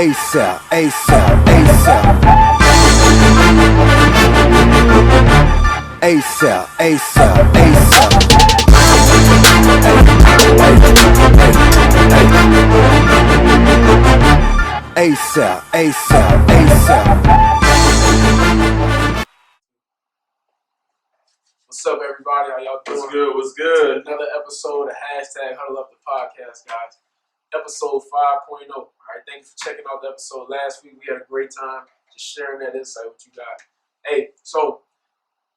ASAP, ASAP, ASAP. ASAP, ASAP, ASAP. ASAP, ASAP, ASAP. What's up, everybody? How y'all doing? What's good? What's good? Another episode of #HuddleUP the podcast, guys. Episode 5.0. All right, thank you for checking out the episode last week. We had a great time just sharing that insight with you guys. Hey, so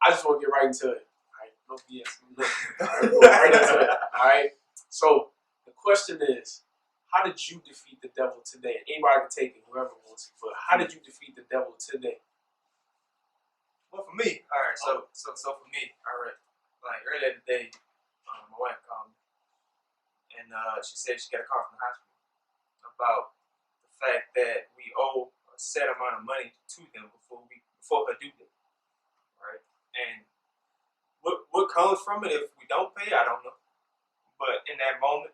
I just want to get right into it. All right, no BS. All right, we'll get right into it. All right. So the question is, how did you defeat the devil today? Anybody can take it, whoever wants it. But how did you defeat the devil today? Well, for me, all right. So for me, all right. Like earlier today, my wife called me, and she said she got a call from the hospital about the fact that we owe a set amount of money to them before her due date, right? And what comes from it if we don't pay, I don't know. But in that moment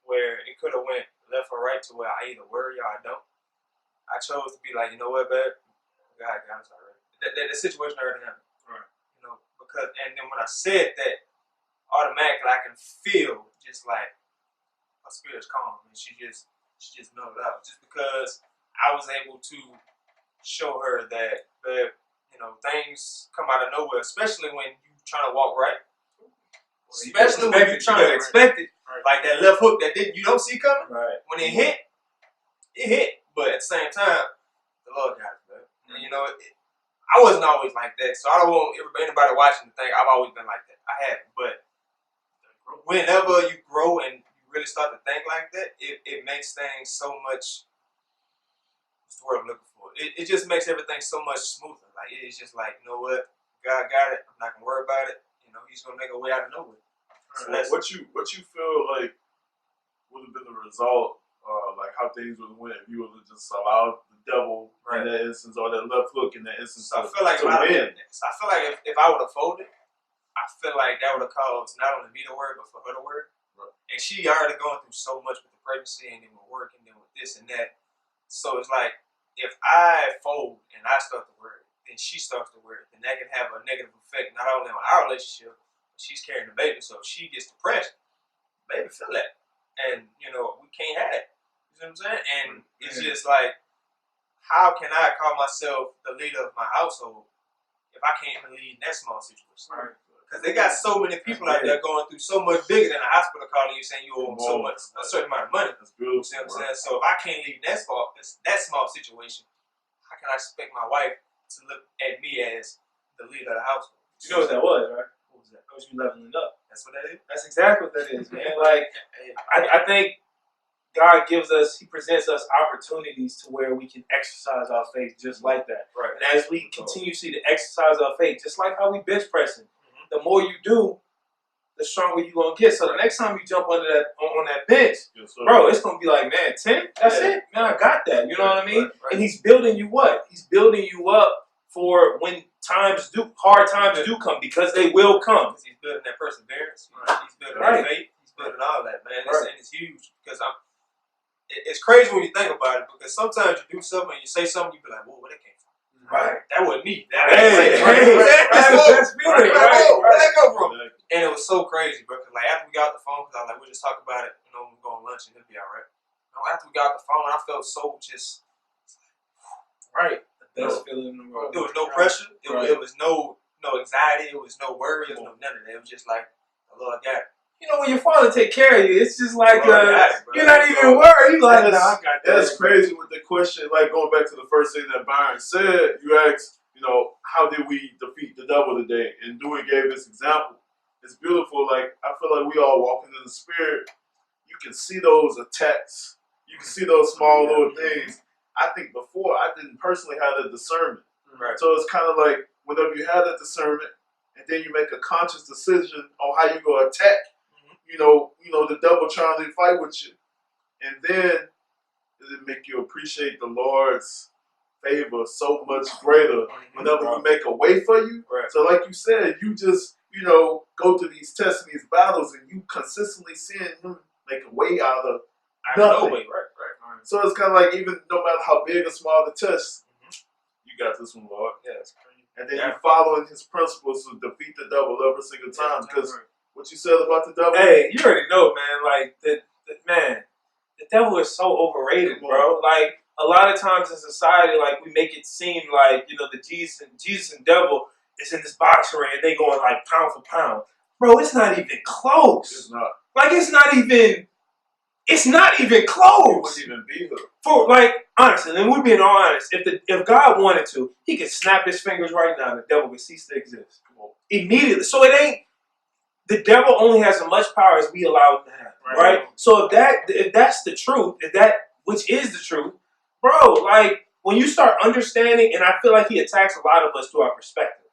where it could have went left or right to where I either worry or I don't, I chose to be like, you know what, babe, God got us already. The situation already happened, right? You know, because and then when I said that, automatically I can feel just like her spirit's calm and she just mellowed out, just because I was able to show her that, you know, things come out of nowhere, especially when you trying to walk right, especially when you trying to expect it, like that left hook that you don't see coming. Right. When it hit, but at the same time, the Lord got it, man. And you know, I wasn't always like that, so I don't want anybody watching to think I've always been like that. I haven't, but whenever you grow and you really start to think like that, it makes things so much. What's the word I'm looking for? It just makes everything so much smoother. Like it's just like, you know what, God got it. I'm not gonna worry about it. You know, He's gonna make a way out of nowhere. So what you feel like would have been the result? Like how things would have went if you would have just allowed the devil in that instance, or that left hook in that instance. So I feel like if I would have folded, I feel like that would have caused not only me to worry, but for her to worry. Right. And she already going through so much with the pregnancy and then with work and then with this and that. So it's like if I fold and I start to worry, then she starts to worry, then that can have a negative effect not only on our relationship, but she's carrying the baby. So if she gets depressed, baby feel that. And you know, we can't have it. You know what I'm saying? And it's just like, how can I call myself the leader of my household if I can't even lead in that small situation? Right. Because they got so many people out there going through so much bigger than a hospital calling you saying you owe them so much, a certain amount of money. That's beautiful. You know what I'm saying? So if I can't lead in that small situation, how can I expect my wife to look at me as the leader of the household? You know what that was, right? What was that? That was you leveling up. That's what that is? That's exactly what that is, man. Like, I think God gives us, He presents us opportunities to where we can exercise our faith just like that. Right. And as we continuously to exercise our faith, just like how we bench pressing, the more you do, the stronger you're going to get. So the next time you jump under that on that bench, bro, it's going to be like, man, 10? That's it? Man, I got that. You know what I mean? Right. And He's building you what? He's building you up for when hard times do come, because they will come. He's building that perseverance. Right. He's building that faith. He's building all that, man. And it's huge because it's crazy when you think about it, because sometimes you do something and you say something, you be like, whoa, where that came from? Right. That wasn't me. That's the best feeling, right? Where'd that come from? And it was so crazy, bro, because like after we got off the phone, because I was like, we'll just talk about it, you know, when we go on lunch and it'll be all right. You know, after we got off the phone, I felt so just, right. The best feeling in the world. There was no pressure. It was no anxiety. It was no worry. It was no none of that. It was just like, the Lord got it. You know, when your father take care of you, it's just like, you're not even worried. You're like, nah, I got that. That's crazy with the question, like going back to the first thing that Byron said, you asked, you know, how did we defeat the devil today? And Dewey gave this example. It's beautiful. Like, I feel like we all walking in the spirit. You can see those attacks. You can see those small little things. I think before, I didn't personally have the discernment. Right. So it's kind of like whenever you have that discernment and then you make a conscious decision on how you go attack, you know, the devil trying to fight with you. And then it make you appreciate the Lord's favor so much greater whenever He make a way for you. Right. So like you said, you just, you know, go through these tests and these battles and you consistently seeing Him make a way out of no way. Right. So it's kind of like even no matter how big or small the test, you got this one, Lord. Yeah, it's crazy. And then you following his principles to defeat the devil every single time. Because what you said about the devil. Hey, you already know, man. Like the devil is so overrated, bro. Like a lot of times in society, like we make it seem like the Jesus and devil is in this boxing ring and they going like pound for pound, bro. It's not even close. It's not. Like it's not even close. It wouldn't even be here. For like honestly, and we're being all honest. If God wanted to, He could snap His fingers right now, and the devil would cease to exist immediately. So it ain't. The devil only has as much power as we allow him to have, right? So if that's the truth, which is the truth, bro, like when you start understanding, and I feel like he attacks a lot of us through our perspective.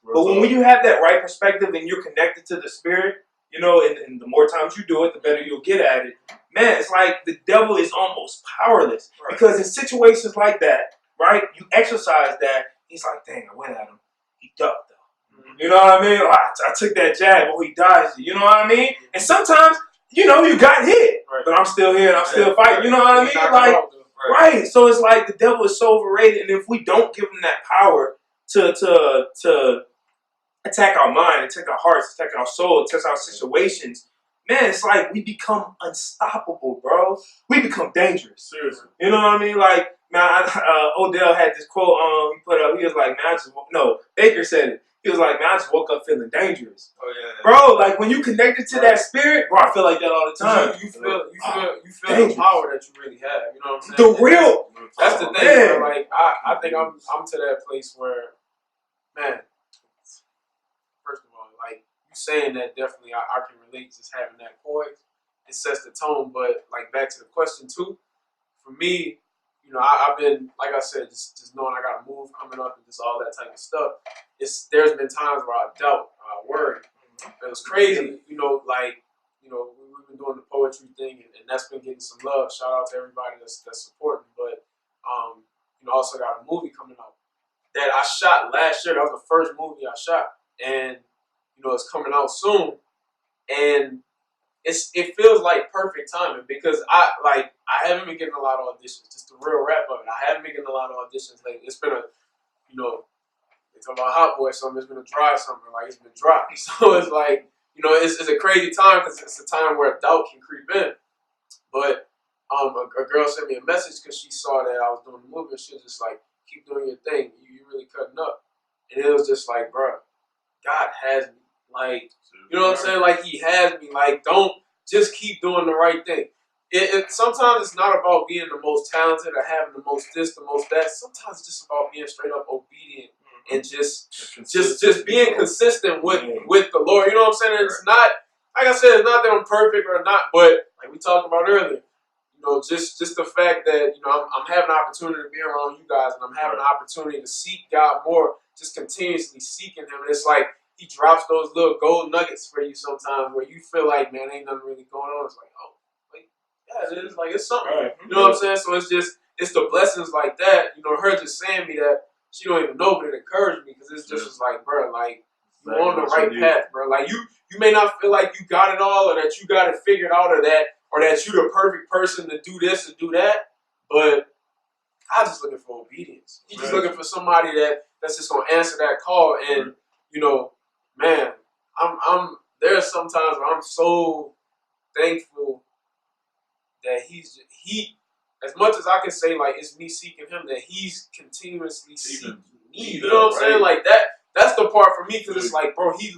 But when you have that right perspective and you're connected to the Spirit, and the more times you do it, the better you'll get at it. Man, it's like the devil is almost powerless because in situations like that, right? You exercise that. He's like, dang, I went at him. He ducked. You know what I mean? I took that jab, but he dodged it. You know what I mean? And sometimes, you got hit, but I'm still here and I'm still fighting. You know what I mean? Like, right. So it's like the devil is so overrated, and if we don't give him that power to attack our mind, attack our hearts, attack our soul, attack our situations, man, it's like we become unstoppable, bro. We become dangerous. Seriously. You know what I mean? Like, man, Odell had this quote he put up. He was like, man, Baker said it. He was like, man, I just woke up feeling dangerous. Oh yeah, bro. Like when you connected to that spirit, bro, I feel like that all the time. You feel the power that you really have. You know what I'm saying? The real. That's the thing. Bro. Like I think I'm to that place where, man. First of all, like you saying that, definitely I can relate. Just having that poise, it sets the tone. But like back to the question too, for me. I've been, like I said, just knowing I got a move coming up and just all that type of stuff. There's been times where I doubt, worried. It was crazy, we've been doing the poetry thing, and that's been getting some love. Shout out to everybody that's supporting. But, also got a movie coming out that I shot last year. That was the first movie I shot, and it's coming out soon, and it feels like perfect timing because I haven't been getting a lot of auditions. Just the real rap of it. I haven't been getting a lot of auditions lately. It's been they talk about Hot Boy summer. It's been a dry summer. Like it's been dry. So it's like it's a crazy time because it's a time where doubt can creep in. But a girl sent me a message because she saw that I was doing the movie and she was just like, keep doing your thing. You really cutting up. And it was just like, bro, God has me. Like, you know what I'm saying? Like, He has me. Like, don't just keep doing the right thing. Sometimes it's not about being the most talented or having the most this, the most that. Sometimes it's just about being straight up obedient and just being consistent with the Lord. You know what I'm saying? And it's not, like I said, it's not that I'm perfect or not, but like we talked about earlier, just the fact that, I'm having an opportunity to be around you guys and I'm having an opportunity to seek God more, just continuously seeking Him. And it's like, He drops those little gold nuggets for you sometimes where you feel like, man, ain't nothing really going on. It's like, oh, wait, yeah, it is. Like, it's something. Right. You know what I'm saying? So it's the blessings like that. Her just saying me that she don't even know, but it encouraged me because it's just like, bro, like, you're on the right path, bro. Like, you may not feel like you got it all or that you got it figured out or that you're the perfect person to do this or do that, but I'm just looking for obedience. He's just looking for somebody that's just going to answer that call. And, man, there are some times where I'm so thankful that he, as much as I can say, like, it's me seeking Him, that He's continuously seeking me. You know what I'm saying? Like, that's the part for me, because it's like, bro, He's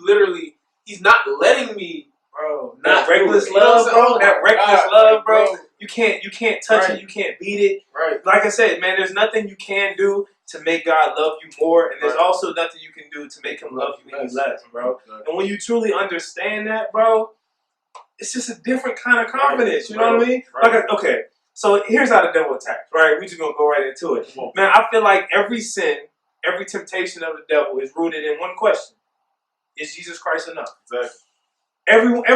not letting me, bro. That reckless love, bro. That reckless love, bro. You can't touch it. You can't beat it. Right. Like I said, man, there's nothing you can do to make God love you more, and there's also nothing you can do to make Him love you any less, bro. And when you truly understand that, bro, it's just a different kind of confidence. You know what I mean? Like, okay, so here's how the devil attacks, right? We're just gonna go right into it. Man, I feel like every sin, every temptation of the devil is rooted in one question: is Jesus Christ enough? Exactly. Everyone.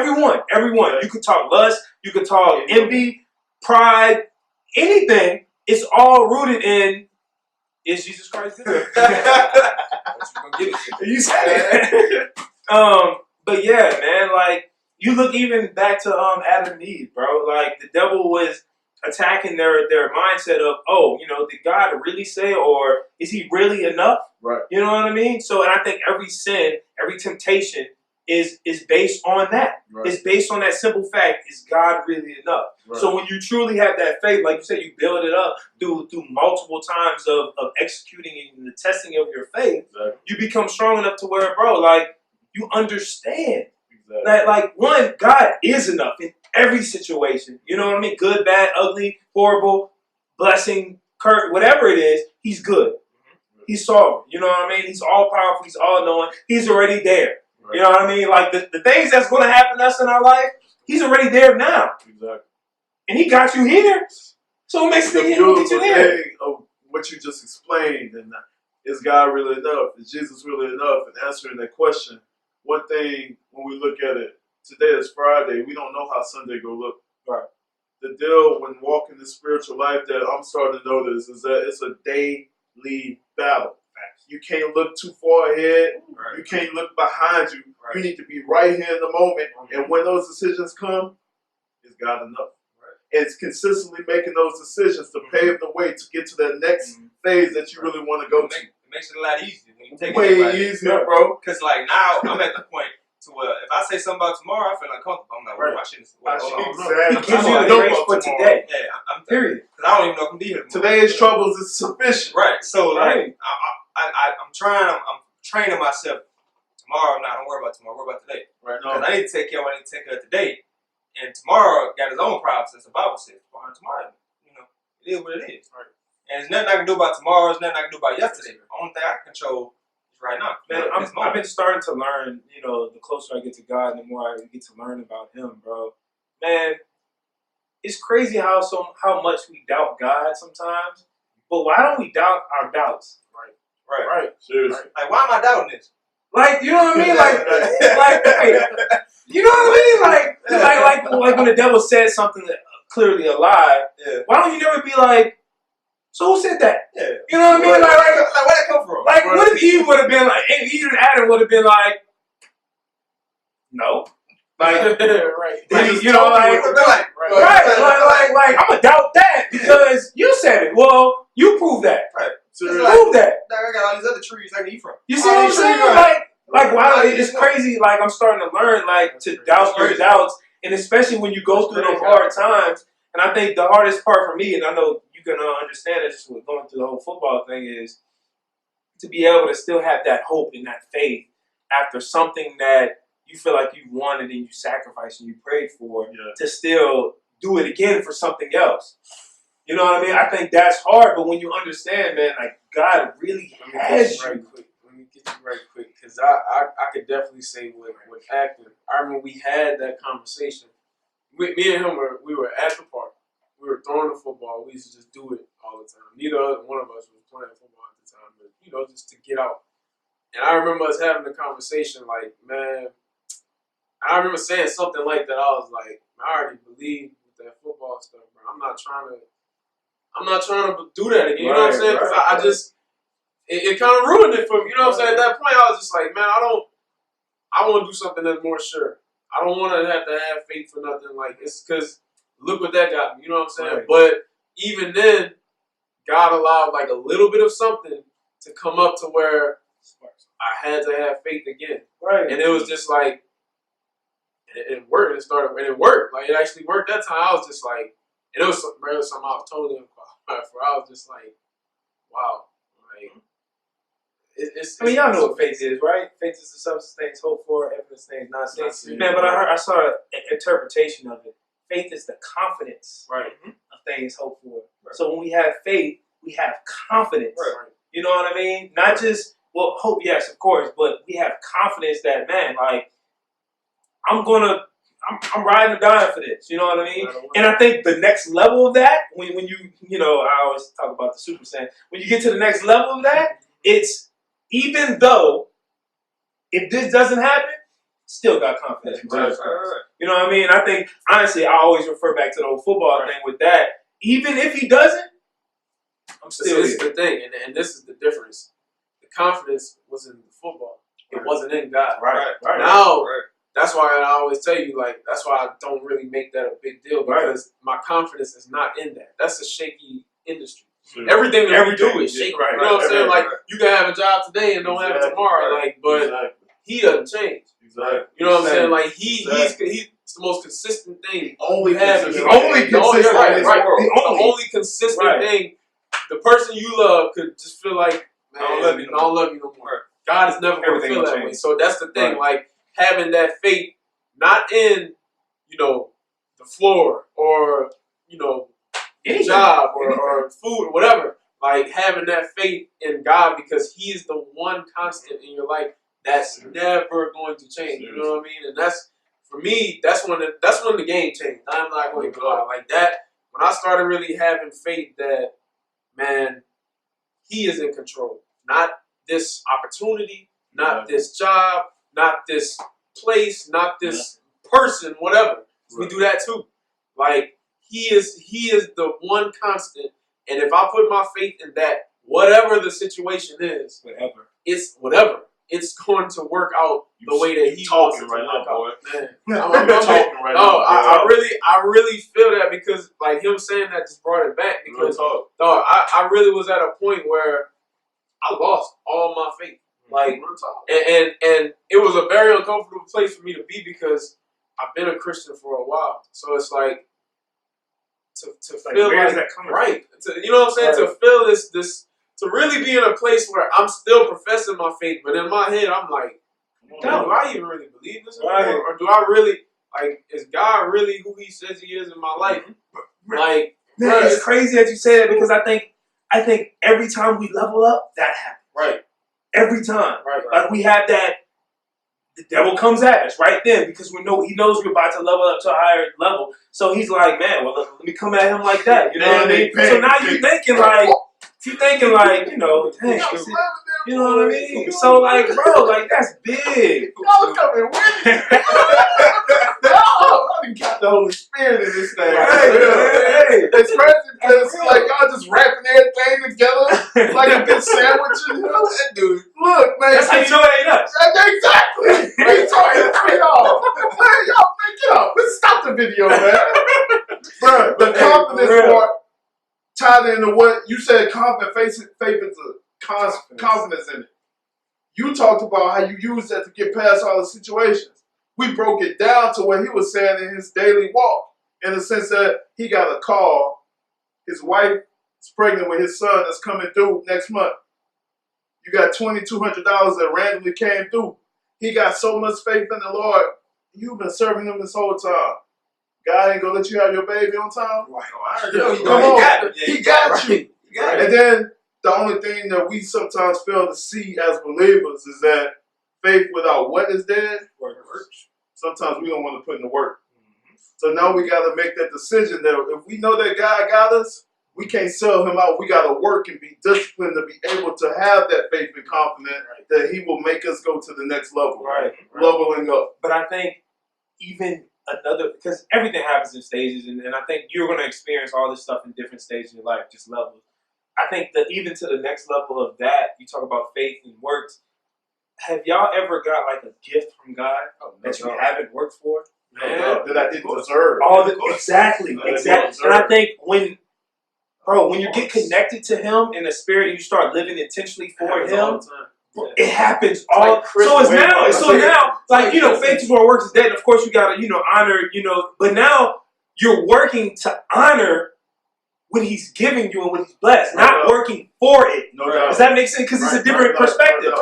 You could talk lust, you could talk envy, pride, anything. It's all rooted in, is Jesus Christ good? You said it. But yeah, man, like you look even back to Adam and Eve, bro. Like the devil was attacking their mindset of, oh, did God really say, or is he really enough? Right. You know what I mean? So, and I think every sin, every temptation is based on that. Right. It's based on that simple fact, is God really enough? Right. So when you truly have that faith, like you said, you build it up through multiple times of executing and the testing of your faith, Exactly. you become strong enough to where, bro, like, you understand Exactly. that, like, one, God is enough in every situation. You know what I mean? Good, bad, ugly, horrible, blessing, whatever it is, he's good. He's sovereign. You know what I mean? He's all powerful. He's all knowing. He's already there. Right. You know what I mean? Like the things that's going to happen to us in our life, he's already there now. Exactly. And he got you here. So what makes The me get you beautiful there? thing of what you just explained, and is God really enough? Is Jesus really enough? And answering that question, one thing when we look at it, today is Friday. We don't know how Sunday go look. Right. The deal when walking the spiritual life that I'm starting to notice is that it's a daily battle. You can't look too far ahead. Right. You can't look behind you. Right. You need to be right here in the moment. And when those decisions come, is God enough? Right. It's consistently making those decisions to pave the way to get to that next phase that you really want to go to. It makes it a lot easier when you take Way it. easier, bro. Because like now I'm at the point to where if I say something about tomorrow, I feel uncomfortable. I'm like, well, I shouldn't. Exactly. He gives you the grace for today. Yeah, I'm Period. because I don't even know if I'm be here tomorrow. Today's troubles is sufficient. Right. So Right. like I'm training myself. Tomorrow, don't worry about tomorrow. Worry about today. Right Because now. I need to take care of what I need to take care of today. And tomorrow got his own problems, as the Bible says. Tomorrow, it is what it is. Right. And there's nothing I can do about tomorrow. There's nothing I can do about yesterday. The only thing I can control is right now. Man, I've been starting to learn, the closer I get to God and the more I get to learn about him, bro. Man, it's crazy how much we doubt God sometimes. But why don't we doubt our doubts? Right. Seriously. Like, why am I doubting this? Like, you know what I mean? Like, you know what I mean? Like when the devil says something that clearly a lie, why don't you never be like, so who said that? Yeah. You know what I mean? Like where'd that come from? Like, what if Eve would have been like, Eve and Adam would have been like, no. Like, right. Like, I'm gonna doubt that because you said it. Well, you proved that. Right. Prove that. I got all these other trees I can eat from. You see what I'm saying? Like, wow, it's crazy. Like, I'm starting to learn, like, to doubt your doubts, and especially when you go through those hard times. And I think the hardest part for me, and I know you can understand it just with going through the whole football thing, is to be able to still have that hope and that faith after something that you feel like you wanted and you sacrificed and you prayed for, to still do it again for something else. You know what I mean? I think that's hard, but when you understand, man, like, God really has you. Right quick. Let me get you right quick, because I could definitely say with acting, I remember we had that conversation. Me and him we were at the park. We were throwing the football. We used to just do it all the time. Neither one of us was playing football at the time, but just to get out. And I remember us having the conversation, like, man, I remember saying something like that. I was like, I already believe with that football stuff, bro. I'm not trying to do that again. You know what I'm saying? Because I just, it kind of ruined it for me. You know what I'm saying? At that point, I was just like, man, I want to do something that's more sure. I don't want to have faith for nothing. Like, it's because look what that got me. You know what I'm saying? Right. But even then, God allowed like a little bit of something to come up to where I had to have faith again. Right. And it was just like, it worked. It worked. Like, it actually worked that time. I was just like, and it was something I was totally unqualified for. I was just like, wow. Like, I mean, y'all know what faith is, right? Faith is the substance things hoped for, evidence things not seen. Man, but I saw an interpretation of it. Faith is the confidence of things hoped for. Right. So when we have faith, we have confidence. Right. You know what I mean? Not just, well, hope, yes, of course, but we have confidence that, man, like, I'm riding or dying for this. You know what I mean? And I think the next level of that, when you I always talk about the Super Saiyan. When you get to the next level of that, it's even though if this doesn't happen, still got confidence. Right. You know what I mean? I think, honestly, I always refer back to the whole football thing with that. Even if he doesn't, I'm still This is the thing, and this is the difference. The confidence was in the football. It wasn't in God. Right. Now, that's why I always tell you, like, that's why I don't really make that a big deal because my confidence is not in that. That's a shaky industry. Everything that we do is shaky. Right, you know what I'm saying? right. Like, you can have a job today and don't have it tomorrow. Like, but he doesn't change. Exactly. You know what I'm saying? Like, he's the most consistent thing. Only you have. consistent. The only consistent right, thing. right. The only consistent thing. The person you love could just feel like, man, I don't love you no more. God is never going to feel that way. So that's the thing. Like, having that faith, not in, you know, the floor or, you know, the job or food or whatever. Like, having that faith in God because He is the one constant in your life that's never going to change. You know what I mean? And that's, for me, that's when the game changed. I'm not going to lie. Like that, when I started really having faith that, man, He is in control. Not this opportunity, not this job, not this place, not this person, whatever. We do that too. Like, He is the one constant. And if I put my faith in that, whatever the situation is, it's going to work out the way that He wants it to work out. Man, I really feel that because, like, him saying that just brought it back because, dog, I really was at a point where I lost all my faith. Like, and it was a very uncomfortable place for me to be because I've been a Christian for a while. So it's like, to feel where like, is that coming from? You know what I'm saying? To feel this, to really be in a place where I'm still professing my faith, but in my head I'm like, damn, do I even really believe this anymore? Or do I really, like, is God really who He says He is in my life? Like, man, it's crazy that you say that because I think every time we level up, that happens. Right. Every time. Right. Like, we have that. The devil comes at us right then because he knows we're about to level up to a higher level. So he's like, man, well, let me come at him like that. You know what I mean? So now you're thinking like, you know, dang, you know what I mean? So, like, bro, like, that's big. Y'all coming with me. I done got the Holy Spirit in this thing. Hey. It's crazy because like y'all just wrapping everything together like a good sandwich. You know that dude. Look, man. That's how you know it ain't us. Exactly. They talking straight off. Man, y'all make it up. Let's stop the video, man. Bro, the confidence part tied into what you said. Faith is a confidence in it. You talked about how you use that to get past all the situations. We broke it down to what he was saying in his daily walk, in the sense that he got a call. His wife is pregnant with his son that's coming through next month. You got $2,200 that randomly came through. He got so much faith in the Lord. You've been serving him this whole time. God ain't gonna let you have your baby on time. He got you. And then the only thing that we sometimes fail to see as believers is that faith without what is dead? Works. Sometimes we don't want to put in the work. So now we got to make that decision that if we know that God got us, we can't sell him out. We got to work and be disciplined to be able to have that faith and confidence that he will make us go to the next level. Leveling up. But I think even another, because everything happens in stages, and I think you're going to experience all this stuff in different stages of your life, just levels. I think that even to the next level of that, you talk about faith and works. Have y'all ever got like a gift from God that you haven't worked for? That I didn't deserve. Exactly. And I think when you get connected to Him in the Spirit, and you start living intentionally for Him. It happens all. Like so now, like, you know, faith is where works is dead. Of course, you gotta, you know, honor, you know, but now you're working to honor what He's giving you and what He's blessed, not working for it. Does that make sense? Because it's a different perspective.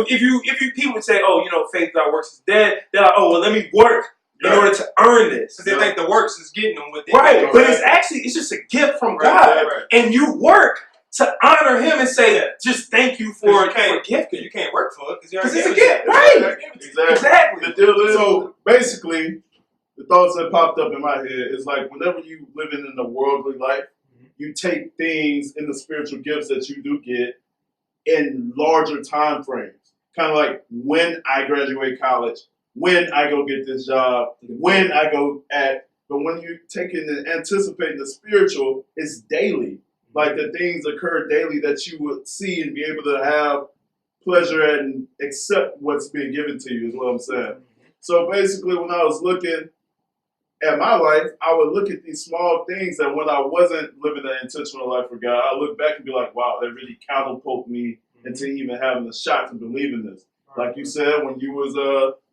If you people would say, oh, you know, faith without works is dead, they're like, oh, well, let me work in order to earn this. Because they think the works is getting them what they get. But it's just a gift from God, and you work to honor Him and say, just thank you for a gift. Because you can't work for it. Because it's a gift. Right. Exactly. The deal is, so basically, the thoughts that popped up in my head is like whenever you living in the worldly life, you take things in the spiritual gifts that you do get in larger time frames. Kind of like when I graduate college, when I go get this job, when I go but when you take in and anticipating the spiritual, it's daily. Like the things occur daily that you would see and be able to have pleasure and accept what's being given to you is what I'm saying. So basically, when I was looking at my life, I would look at these small things that when I wasn't living an intentional life for God, I look back and be like, wow, that really catapulted me into even having a shot to believe in this. Like you said, when you was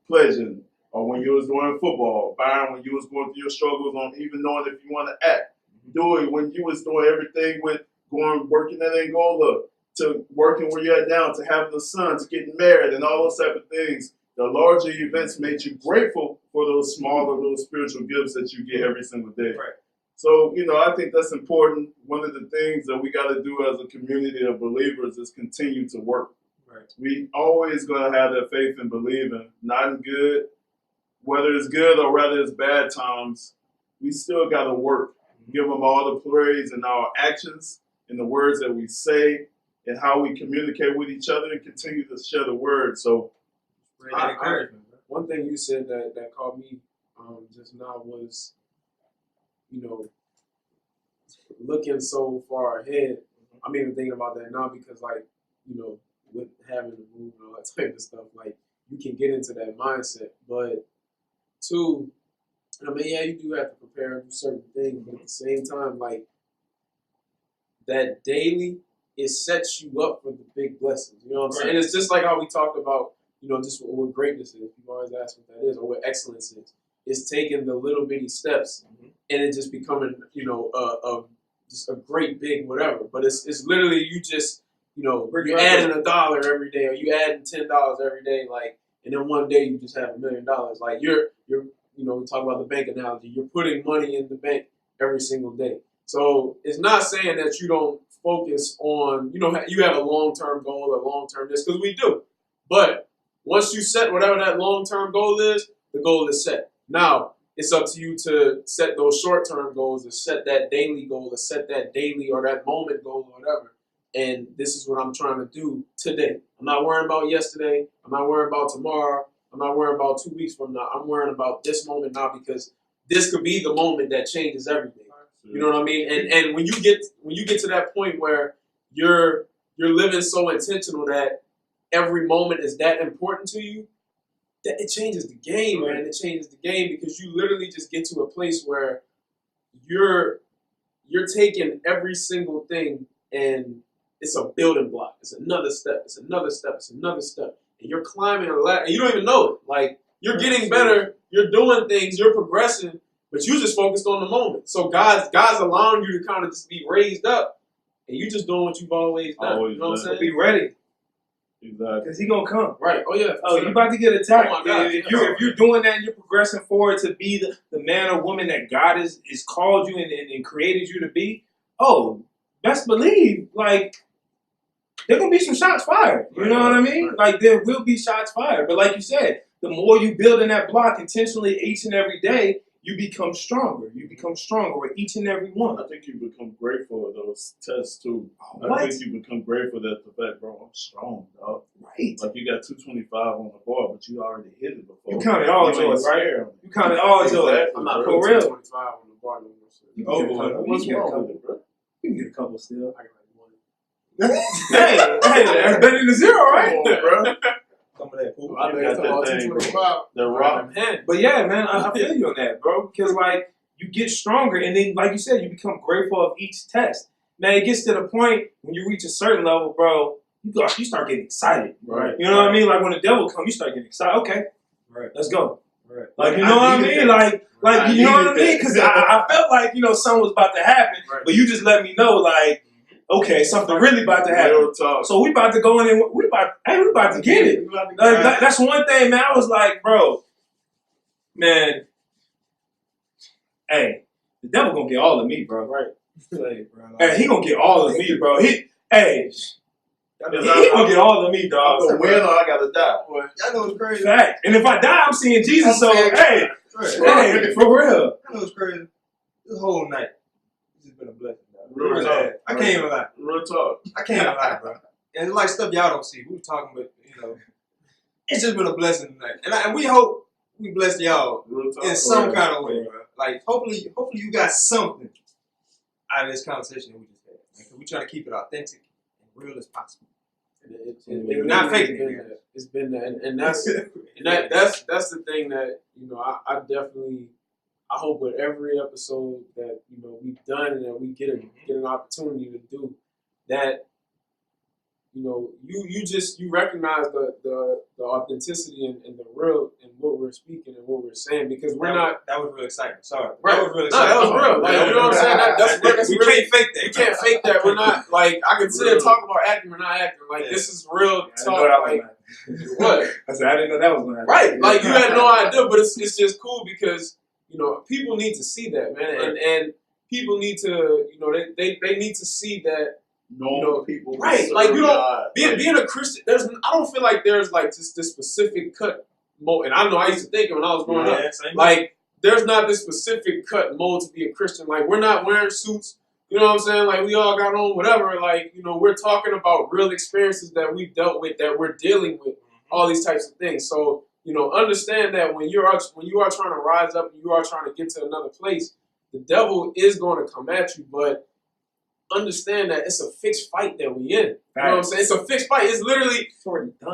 pledging, or when you was doing football, Byron, when you was going through your struggles on even knowing if you want to act, do it when you was doing everything with working at Angola, to working where you're at now, to having a son, to getting married, and all those type of things. The larger events made you grateful for those smaller little spiritual gifts that you get every single day. Right. So, I think that's important. One of the things that we got to do as a community of believers is continue to work. Right. We always going to have that faith and believing, not in good, whether it's good or whether it's bad times, we still got to work. Give them all the praise in our actions, in the words that we say, and how we communicate with each other, and continue to share the word. So, one thing you said that caught me just now was, looking so far ahead. I'm even thinking about that now because, with having to move and all that type of stuff, you can get into that mindset. But two, you do have to prepare and do certain things, but at the same time, that daily, it sets you up for the big blessings. You know what I'm saying? And it's just like how we talked about, just what greatness is. People always ask what that is or what excellence is. It's taking the little bitty steps and it just becoming, just a great big whatever. But it's literally you just, you're adding $1 every day, or you adding $10 every day, and then one day you just have $1 million. You're we talk about the bank analogy. You're putting money in the bank every single day. So it's not saying that you don't focus on, you have a long-term goal or long-term this, because we do. But once you set whatever that long-term goal is, the goal is set. Now, it's up to you to set those short-term goals, to set that daily goal, to set that daily or that moment goal or whatever. And this is what I'm trying to do today. I'm not worrying about yesterday. I'm not worrying about tomorrow. I'm not worrying about 2 weeks from now. I'm worrying about this moment now, because this could be the moment that changes everything. You know what I mean? And when you get to that point where you're living so intentional that every moment is that important to you, that it changes the game, man. It changes the game, because you literally just get to a place where you're taking every single thing and it's a building block. It's another step. It's another step. It's another step. And you're climbing a ladder, and you don't even know it. You're getting better. You're doing things. You're progressing, but you just focused on the moment. So God's allowing you to kind of just be raised up, and you just doing what you've always done. You know what I'm saying? Be ready. Exactly. Because he gonna come. Right. Oh, yeah. Oh, you about to get attacked. Oh, my God. If you're doing that and you're progressing forward to be the man or woman that God is called you and created you to be, best believe, there gonna be some shots fired. You know what I mean? Right. There will be shots fired. But like you said, the more you build in that block intentionally each and every day, you become stronger. You become stronger with each and every one. I think you become grateful of those tests too. What? I think you become grateful that the fact, bro, I'm strong, dog. Right. You got 225 on the board, but you already hit it before. You counted all joy, right? You counted all joy. Exactly, I'm not for putting real. 225 on the bar no more. You can get a couple. What's wrong with it, bro? You can get a couple still. I got one. hey, that's better than zero, right? Come on, bro. Some of that food. I think it's about 225. The rock. But yeah, man, I feel you on that, bro. Because you get stronger, and then like you said, you become grateful of each test. Man, it gets to the point when you reach a certain level, bro, you start getting excited. Right. You know what I mean? When the devil comes, you start getting excited. Okay, right, let's go. Right. You know what I mean? You know what I mean? Because I felt like something was about to happen, but you just let me know, okay, something really about to happen. Real talk. So we about to go in and we about to get it. That's one thing, man. I was like, bro, man, hey, the devil gonna get all of me, bro. Right. Hey, he gonna get all of me, bro. He gonna get all of me, dog. I'm gonna win or I gotta die. Y'all know it's crazy. Fact. And if I die, I'm seeing Jesus. So hey, for real. I know it's crazy. This whole night, it's just been a blessing. Real talk. I can't even lie. Real talk. I can't even lie, bro. And it's stuff y'all don't see. We were talking about, it's just been a blessing tonight. And we hope we bless y'all Real talk. in some kind of way, bro. Hopefully you got something out of this conversation that we just had. We're trying to keep it authentic and real as possible. It Not really faking has been it. that. It's been that, and that's the thing that I definitely I hope with every episode that we've done and that we get an opportunity to do that. You recognize the authenticity and the real in what we're speaking and what we're saying because we're not. That was real exciting. Sorry. Right. That was real No, exciting. that was real. Like, you know what I'm saying? That's we really, can't fake that. we can't fake that. We're not, like, I can sit there and talk about acting, we're not acting. Like, Yeah. this is real I didn't talk. know that Like, was what? I said, I didn't know that was going to happen. Right. Like, you had no idea, but it's just cool because, people need to see that, man. Right. And people need to, they need to see that. Normal people. Right. Like, being a Christian, I don't feel like there's, like, just this specific cut mold. And I know I used to think it when I was growing up. Like, there's not this specific cut mold to be a Christian. Like, we're not wearing suits. You know what I'm saying? Like, we all got on whatever. Like, we're talking about real experiences that we've dealt with, that we're dealing with, all these types of things. So, understand that when you are trying to rise up and you are trying to get to another place, the devil is going to come at you. But understand that it's a fixed fight that we in. You know what I'm saying? It's a fixed fight. It's literally,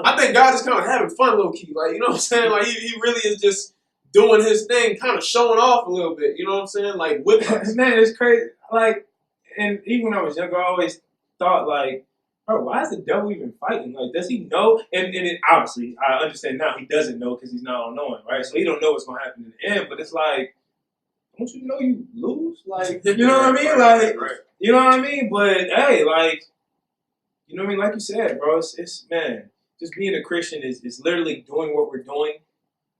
I think God is kind of having fun low key. Like, you know what I'm saying? Like, he really is just doing his thing, kind of showing off a little bit. You know what I'm saying? Like, with us. Man, it's crazy. Like, and even when I was younger, I always thought, like, bro, why is the devil even fighting? Like, does he know? And obviously, I understand now he doesn't know because he's not all knowing, right? So he don't know what's going to happen in the end. But it's like, don't you know you lose? Like, you know what I mean? Like, you know what I mean? But hey, like, you know what I mean? Like you said, bro, it's man, just being a Christian is literally doing what we're doing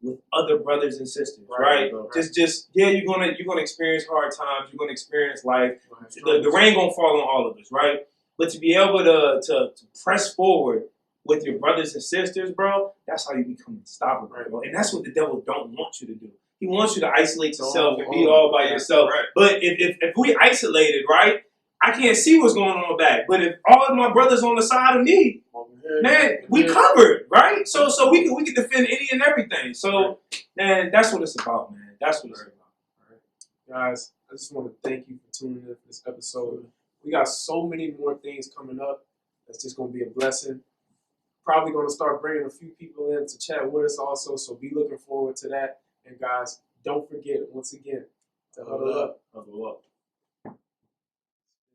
with other brothers and sisters, right? Just you're gonna experience hard times, you're gonna experience life. The rain gonna fall on all of us, right? But to be able to press forward with your brothers and sisters, bro, that's how you become unstoppable, bro. And that's what the devil don't want you to do. He wants you to isolate yourself and be all by yourself. Right. But if we isolated, right, I can't see what's going on back. But if all of my brothers on the side of me, man, we covered, right? So we can defend any and everything. So, man, that's what it's about, man. That's what it's about. All right. Guys, I just want to thank you for tuning in for this episode. We got so many more things coming up. That's just going to be a blessing. Probably going to start bringing a few people in to chat with us also. So be looking forward to that. And guys, don't forget, once again, to huddle up. Huddle up.